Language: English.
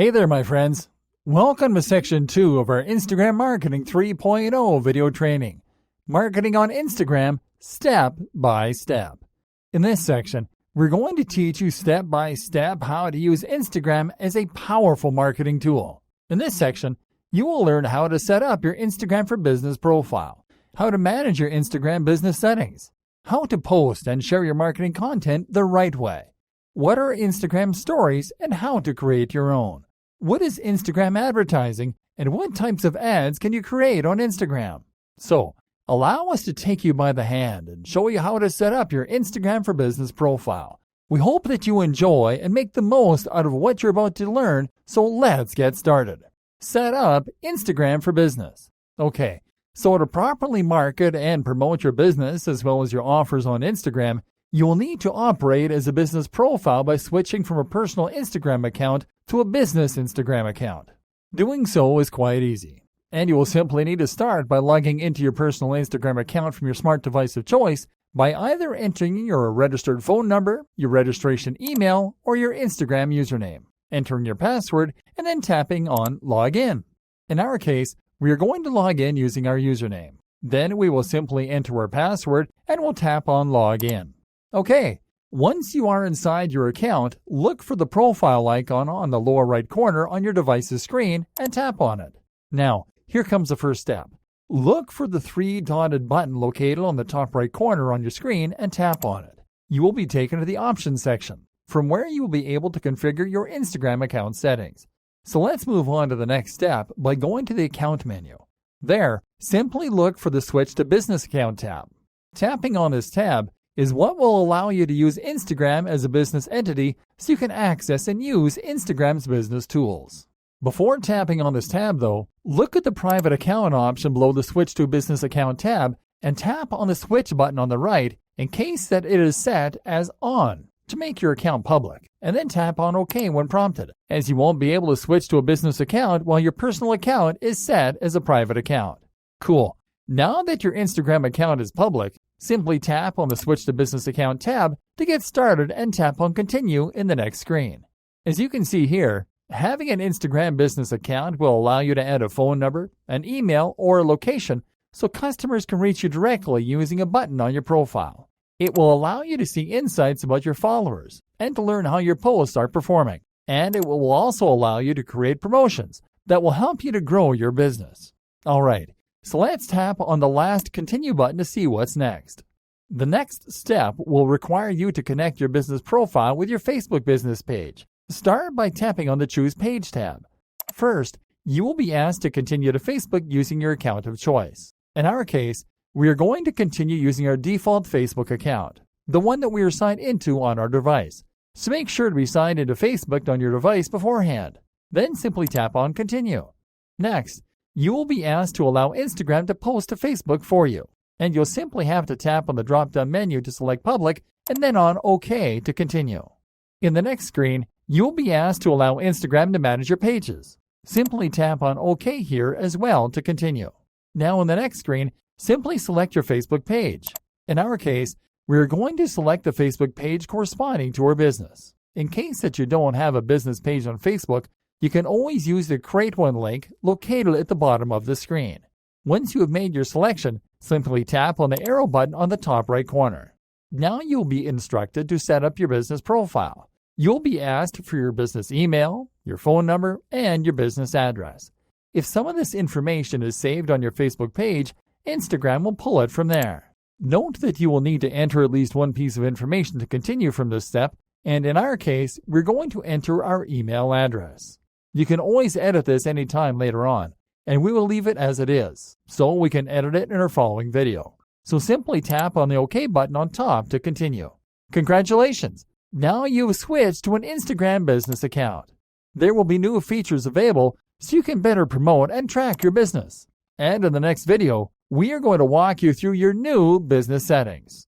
Hey there, my friends. Welcome to Section 2 of our Instagram Marketing 3.0 video training, Marketing on Instagram Step by Step. In this section, we're going to teach you step by step how to use Instagram as a powerful marketing tool. In this section, you will learn how to set up your Instagram for Business profile, how to manage your Instagram business settings, how to post and share your marketing content the right way, what are Instagram stories, and how to create your own. What is Instagram advertising, and what types of ads can you create on Instagram? So, allow us to take you by the hand and show you how to set up your Instagram for Business profile. We hope that you enjoy and make the most out of what you're about to learn, so let's get started. Set up Instagram for Business. Okay, so to properly market and promote your business as well as your offers on Instagram, you will need to operate as a business profile by switching from a personal Instagram account to a business Instagram account. Doing so is quite easy, and you will simply need to start by logging into your personal Instagram account from your smart device of choice by either entering your registered phone number, your registration email, or your Instagram username, entering your password, and then tapping on Login. In our case, we are going to log in using our username. Then we will simply enter our password and we'll tap on Login. Okay, once you are inside your account, look for the profile icon on the lower right corner on your device's screen and tap on it. Now, here comes the first step. Look for the three dotted button located on the top right corner on your screen and tap on it. You will be taken to the Options section, from where you will be able to configure your Instagram account settings. So let's move on to the next step by going to the Account menu. There, simply look for the Switch to Business Account tab. Tapping on this tab is what will allow you to use Instagram as a business entity so you can access and use Instagram's business tools. Before tapping on this tab though, look at the Private Account option below the Switch to Business Account tab and tap on the Switch button on the right in case that it is set as On to make your account public, and then tap on OK when prompted, as you won't be able to switch to a business account while your personal account is set as a private account. Cool. Now that your Instagram account is public, simply tap on the Switch to Business Account tab to get started and tap on Continue in the next screen. As you can see here, having an Instagram business account will allow you to add a phone number, an email, or a location so customers can reach you directly using a button on your profile. It will allow you to see insights about your followers and to learn how your posts are performing. And it will also allow you to create promotions that will help you to grow your business. All right. So let's tap on the last Continue button to see what's next. The next step will require you to connect your business profile with your Facebook business page. Start by tapping on the Choose Page tab. First, you will be asked to continue to Facebook using your account of choice. In our case, we are going to continue using our default Facebook account, the one that we are signed into on our device. So make sure to be signed into Facebook on your device beforehand. Then simply tap on Continue. Next, you will be asked to allow Instagram to post to Facebook for you, and you'll simply have to tap on the drop-down menu to select Public and then on OK to continue. In the next screen, you will be asked to allow Instagram to manage your pages. Simply tap on OK here as well to continue. Now in the next screen, simply select your Facebook page. In our case, we are going to select the Facebook page corresponding to our business. In case that you don't have a business page on Facebook, you can always use the Create One link located at the bottom of the screen. Once you have made your selection, simply tap on the arrow button on the top right corner. Now you'll be instructed to set up your business profile. You'll be asked for your business email, your phone number, and your business address. If some of this information is saved on your Facebook page, Instagram will pull it from there. Note that you will need to enter at least one piece of information to continue from this step, and in our case, we're going to enter our email address. You can always edit this anytime later on, and we will leave it as it is, so we can edit it in our following video. So simply tap on the OK button on top to continue. Congratulations! Now you've switched to an Instagram business account. There will be new features available so you can better promote and track your business. And in the next video, we are going to walk you through your new business settings.